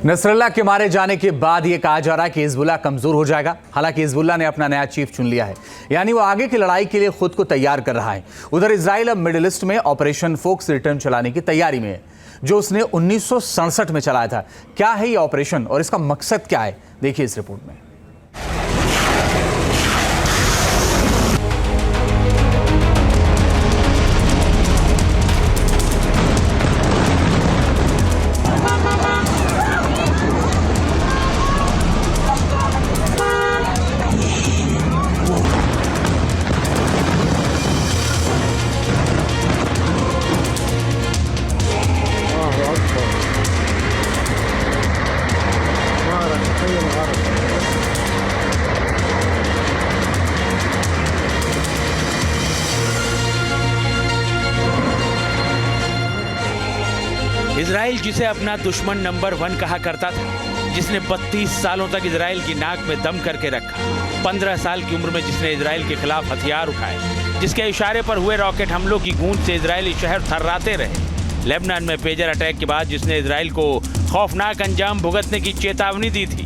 नसरल्ला के मारे जाने के बाद यह कहा जा रहा है कि हिजबुल्लाह कमजोर हो जाएगा। हालांकि हिजबुल्लाह ने अपना नया चीफ चुन लिया है, यानी वो आगे की लड़ाई के लिए खुद को तैयार कर रहा है। उधर इजराइल अब मिडिल ईस्ट में ऑपरेशन फोक्स रिटर्न चलाने की तैयारी में है, जो उसने 1967 में चलाया था। क्या है ये ऑपरेशन और इसका मकसद क्या है, देखिए इस रिपोर्ट में। इजराइल जिसे अपना दुश्मन नंबर 1 कहा करता था, जिसने 32 सालों तक इजराइल की नाक में दम करके रखा, 15 साल की उम्र में जिसने इजराइल के खिलाफ हथियार उठाए, जिसके इशारे पर हुए रॉकेट हमलों की गूंज से इजरायली शहर थर्राते रहे, लेबनान में पेजर अटैक के बाद जिसने इजराइल को खौफनाक अंजाम भुगतने की चेतावनी दी थी।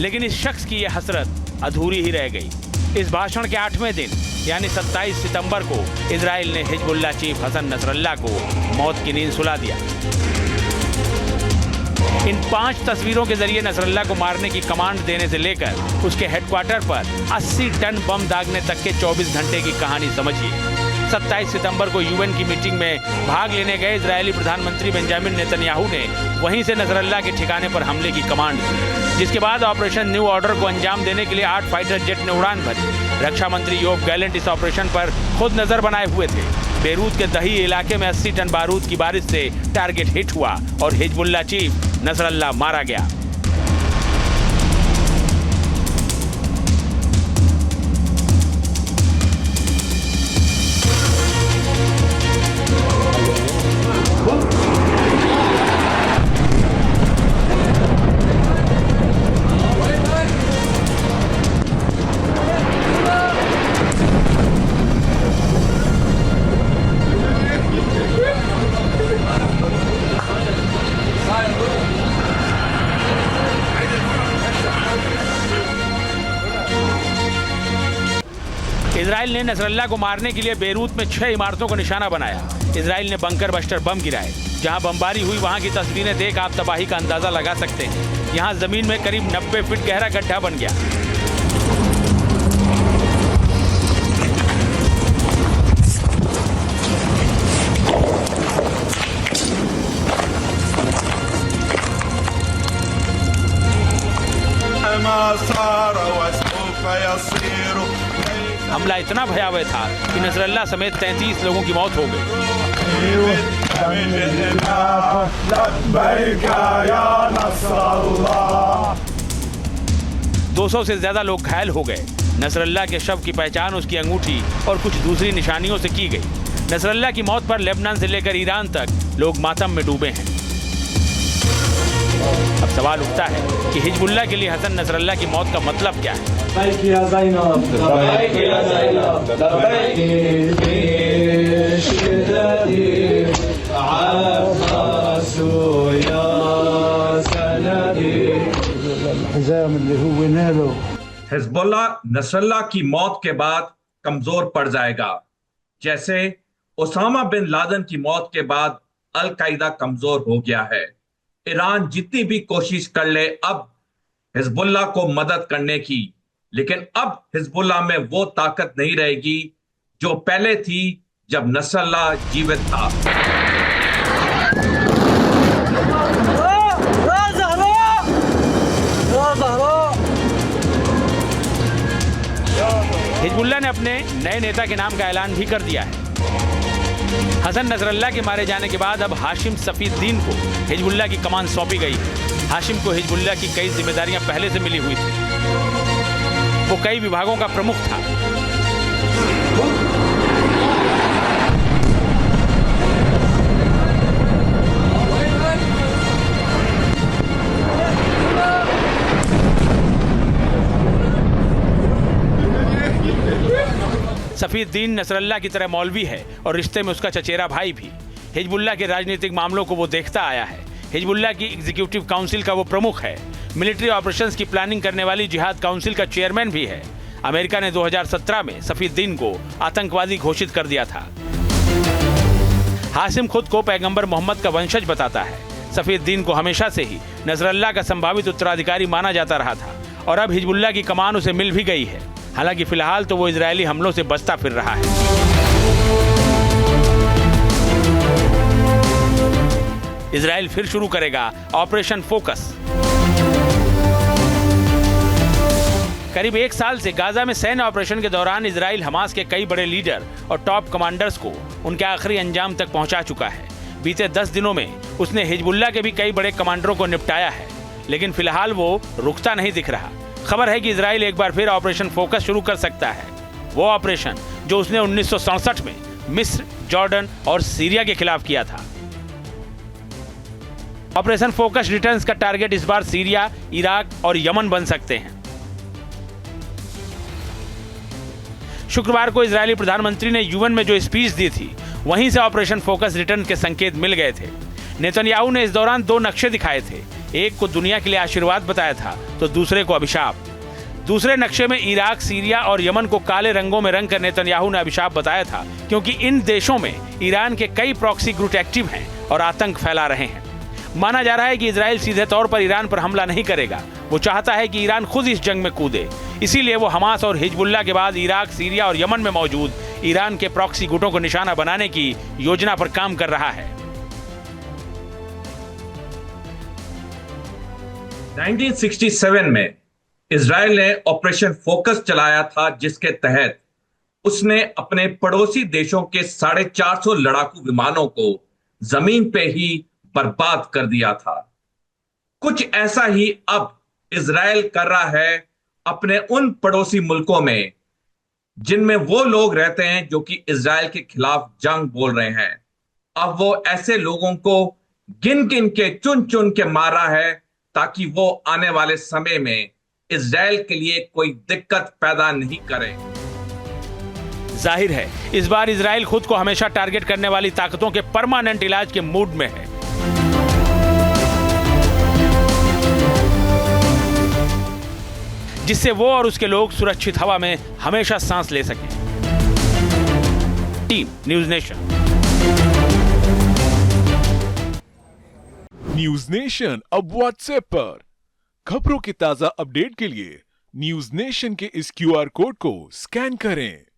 लेकिन इस शख्स की यह हसरत अधूरी ही रह गई। इस भाषण के 8वें दिन यानी 27 सितंबर को इजराइल ने हिजबुल्लाह चीफ हसन नसरल्लाह को मौत की नींद सुला दिया। इन 5 तस्वीरों के जरिए नसरल्लाह को मारने की कमांड देने से लेकर उसके हेडक्वार्टर पर 80 टन बम दागने तक के 24 घंटे की कहानी समझिए। 27 सितंबर को यूएन की मीटिंग में भाग लेने गए इजरायली प्रधानमंत्री बेंजामिन नेतन्याहू ने वहीं से नसरल्लाह के ठिकाने पर हमले की कमांड दी, जिसके बाद ऑपरेशन न्यू ऑर्डर को अंजाम देने के लिए 8 फाइटर जेट ने उड़ान भरी। रक्षा मंत्री योव गैलेंट इस ऑपरेशन पर खुद नजर बनाए हुए थे। बेरूत के दही इलाके में 80 टन बारूद की बारिश से टारगेट हिट हुआ और हिजबुल्लाह चीफ नसरल्लाह मारा गया। इजराइल ने नसरल्लाह को मारने के लिए बेरूत में 6 इमारतों को निशाना बनाया। इजराइल ने बंकर बस्टर बम गिराए। जहां बमबारी हुई वहां की तस्वीरें देख आप तबाही का अंदाजा लगा सकते हैं। यहां जमीन में करीब 90 फीट गहरा गड्ढा बन गया। हमला इतना भयावह था कि नसरल्लाह समेत 33 लोगों की मौत हो गई। 200 से ज्यादा लोग घायल हो गए। नसरल्लाह के शव की पहचान उसकी अंगूठी और कुछ दूसरी निशानियों से की गई। नसरल्लाह की मौत पर लेबनान से लेकर ईरान तक लोग मातम में डूबे हैं। अब सवाल उठता है कि हिजबुल्लाह के लिए हसन नसरल्लाह की मौत का मतलब क्या है? हिजबुल्लाह नसरल्लाह की मौत के बाद कमजोर पड़ जाएगा, जैसे ओसामा बिन लादेन की मौत के बाद अल कायदा कमजोर हो गया है। ईरान जितनी भी कोशिश कर ले अब हिजबुल्लाह को मदद करने की, लेकिन अब हिजबुल्लाह में वो ताकत नहीं रहेगी जो पहले थी जब नसरल्लाह जीवित था। हिजबुल्लाह ने अपने नए नेता के नाम का ऐलान भी कर दिया है। हसन नसरल्ला के मारे जाने के बाद अब हाशिम सफीउद्दीन को हिजबुल्लाह की कमान सौंपी गई है। हाशिम को हिजबुल्लाह की कई जिम्मेदारियां पहले से मिली हुई थी। वो कई विभागों का प्रमुख था। सफीउद्दीन नसरल्ला की तरह मौलवी है और रिश्ते में उसका चचेरा भाई भी। हिजबुल्लाह के राजनीतिक मामलों को वो देखता आया है। हिजबुल्लाह की एग्जीक्यूटिव काउंसिल का वो प्रमुख है। मिलिट्री ऑपरेशंस की प्लानिंग करने वाली जिहाद काउंसिल का चेयरमैन भी है। अमेरिका ने 2017 में सफीउद्दीन को आतंकवादी घोषित कर दिया था। हाशिम खुद को पैगंबर मोहम्मद का वंशज बताता है। सफीउद्दीन को हमेशा से ही नसरल्ला का संभावित उत्तराधिकारी माना जाता रहा था और अब हिजबुल्लाह की कमान उसे मिल भी गई है। हालांकि फिलहाल तो वो इजरायली हमलों से बचता फिर रहा है। इजराइल फिर शुरू करेगा ऑपरेशन फोकस। करीब 1 साल से गाजा में सैन्य ऑपरेशन के दौरान इजराइल हमास के कई बड़े लीडर और टॉप कमांडर्स को उनके आखिरी अंजाम तक पहुंचा चुका है। बीते 10 दिनों में उसने हिजबुल्लाह के भी कई बड़े कमांडरों को निपटाया है, लेकिन फिलहाल वो रुकता नहीं दिख रहा। खबर है कि इजराइल एक बार फिर ऑपरेशन फोकस शुरू कर सकता है। वो ऑपरेशन जो उसने 1967 में मिस्र, जॉर्डन और सीरिया के खिलाफ किया था। ऑपरेशन फोकस रिटर्न्स का टारगेट इस बार सीरिया, इराक और यमन बन सकते हैं। शुक्रवार को इजरायली प्रधानमंत्री ने यूएन में जो स्पीच दी थी, वहीं से ऑपरेशन फोकस रिटर्न के संकेत मिल गए थे। नेतन्याहू ने इस दौरान 2 नक्शे दिखाए थे। एक को दुनिया के लिए आशीर्वाद बताया था तो दूसरे को अभिशाप। दूसरे नक्शे में इराक, सीरिया और यमन को काले रंगों में रंगकर नेतन्याहू ने अभिशाप बताया था, क्योंकि इन देशों में ईरान के कई प्रॉक्सी ग्रुप एक्टिव हैं और आतंक फैला रहे हैं। माना जा रहा है कि इजराइल सीधे तौर पर ईरान पर हमला नहीं करेगा। वो चाहता है कि ईरान खुद इस जंग में कूदे। इसीलिए वो हमास और हिजबुल्लाह के बाद इराक, सीरिया और यमन में मौजूद ईरान के प्रॉक्सी गुटों को निशाना बनाने की योजना पर काम कर रहा है। 1967 में इजराइल ने ऑपरेशन फोकस चलाया था, जिसके तहत उसने अपने पड़ोसी देशों के 450 लड़ाकू विमानों को जमीन पे ही बर्बाद कर दिया था। कुछ ऐसा ही अब इजराइल कर रहा है अपने उन पड़ोसी मुल्कों में जिनमें वो लोग रहते हैं जो कि इजराइल के खिलाफ जंग बोल रहे हैं। अब वो ऐसे लोगों को गिन गिन के, चुन चुन के मार रहा है, ताकि वो आने वाले समय में इजराइल के लिए कोई दिक्कत पैदा नहीं करे। जाहिर है इस बार इजराइल खुद को हमेशा टारगेट करने वाली ताकतों के परमानेंट इलाज के मूड में है। जिससे वो और उसके लोग सुरक्षित हवा में हमेशा सांस ले सकें। Team news nation. News nation अब व्हाट्सएप पर। खबरों के ताजा अपडेट के लिए न्यूज नेशन के इस QR कोड को स्कैन करें।